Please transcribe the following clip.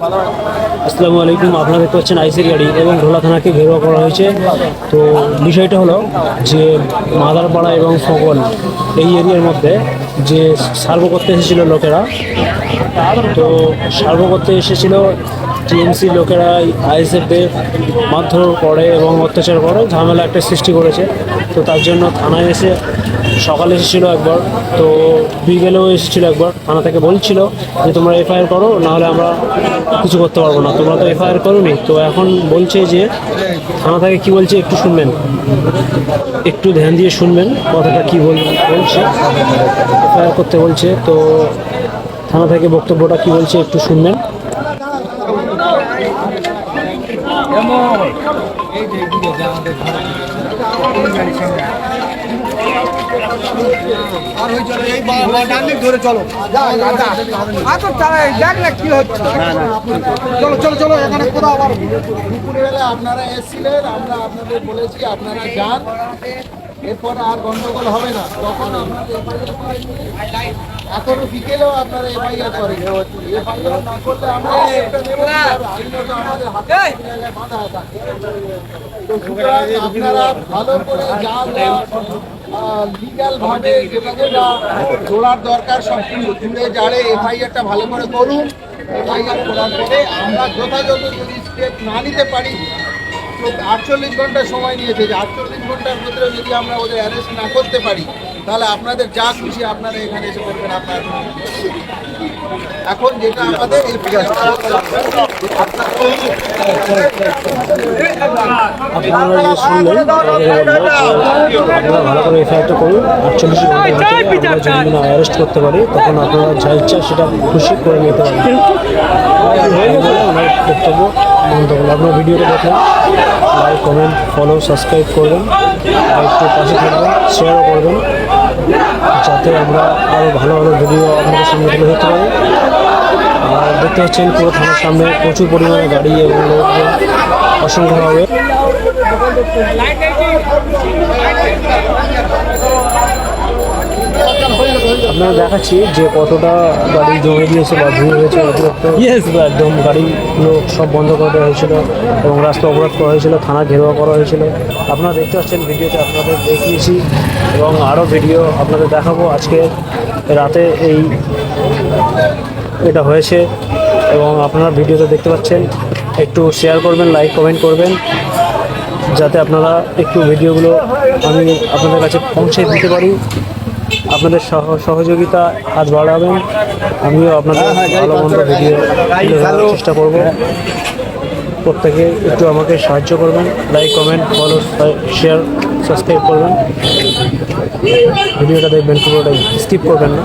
আসসালামু আলাইকুম। আপনারা দেখতে পাচ্ছেন আইসির গাড়ি এবং ঢোলা থানাকে ঘেরাও করা হয়েছে। তো বিষয়টা হলো যে মাদারপাড়া এবং সকল এই এরিয়ার মধ্যে যে সার্ভ করতে এসেছিলো লোকেরা, তো সার্ভ করতে এসেছিলো টিএমসি লোকেরা আইএসএফদের মারধর করে এবং অত্যাচার করে, ঝামেলা একটা সৃষ্টি করেছে। তো তার জন্য থানায় এসে সকালে এসেছিলো একবার, তো বিকেলেও এসেছিলো একবার। থানা থেকে বলছিল যে তোমরা এফআইআর করো, নাহলে আমরা কিছু করতে পারবো না। তোমরা তো এফআইআর করোনি, তো এখন বলছে যে থানা থেকে কি বলছে একটু শুনবেন, একটু ধ্যান দিয়ে শুনবেন কথাটা কি বলছে। এফআইআর করতে বলছে, তো থানা থেকে বক্তব্যটা কি বলছে একটু শুনবেন। ধরে চলো দেখ না কি হচ্ছে। চলো চলো চলো এখানে কোথাও আবার দুপুরবেলা আপনারা এসেছিলেন, আমরা আপনাদের বলেছি আপনারা যান, এরপরে আর গন্ডগোল হবে না। তখন এখনো বিকেলেও আপনারা এফআইআর করেন। এফআইআর না করলে আমরা আইনত আমাদের হাতে বাঁধা থাকে। আপনারা ভালো করে যান, লিগাল ভাবে যেটা যেটা জোড়ার দরকার সব কিছু জুড়ে জাড়ে এফআইআরটা ভালো করে করুন। এফআইআর করার পরে আমরা যথাযথ যদি স্টেপ না নিতে পারি, 48 ঘন্টা সময় নিয়েছে, যে 48 ঘন্টার মধ্যে যদি আমরা ওদের অ্যারেস্ট না করতে পারি, তাহলে আপনাদের যা খুশি আপনারা এখানে এসে করবেন। আপনার এখন যেটা আমাদের আপনারা যে শুনলেন, আপনারা ভালো করে এফআইআরটা করুন। 48 ঘন্টার ভিতরে আমরা যদি না অ্যারেস্ট করতে পারি, তখন আপনারা যা ইচ্ছা সেটা খুশি করে নিতে পারেন। আমার বক্তব্য মন্তব্য। আপনার ভিডিওটা দেখলেন, লাইক, কমেন্ট, ফলো, সাবস্ক্রাইব করবেন, আর একটু পাশে থাকবেন, শেয়ারও করবেন, যাতে আমরা আরও ভালো ভালো ভিডিও আপনাদের সামনে তুলে ধরতে পারি। আর দেখতে পাচ্ছেন পুরো থানার সামনে প্রচুর পরিমাণে গাড়ি এবং লোকজন অসংখ্যভাবে। আপনারা দেখাচ্ছি যে কতটা গাড়ি জমে দিয়েছে বা ভিড় হয়েছে অতিরিক্ত। একদম গাড়িগুলো সব বন্ধ করে দেওয়া হয়েছিল এবং রাস্তা অবরোধ করা হয়েছিল, থানা ঘেরাও করা হয়েছিল। আপনারা দেখতে পাচ্ছেন, ভিডিওতে আপনাদের দেখিয়েছি এবং আরও ভিডিও আপনাদের দেখাবো। আজকে রাতে এটা হয়েছে এবং আপনারা ভিডিওতে দেখতে পাচ্ছেন। একটু শেয়ার করবেন, লাইক, কমেন্ট করবেন, যাতে আপনারা একটু ভিডিওগুলো আমি আপনাদের কাছে পৌঁছে দিতে পারি। আপনাদের সহযোগিতা হাত বাড়াবেন, আমিও আপনাদের ভালো মন্দ ভিডিও দেওয়ার চেষ্টা করব। প্রত্যেকে একটু আমাকে সাহায্য করবেন, like, comment, follow, share, subscribe করবেন। ভিডিওটা দেখবেন, পুরোটাই স্কিপ করবেন না।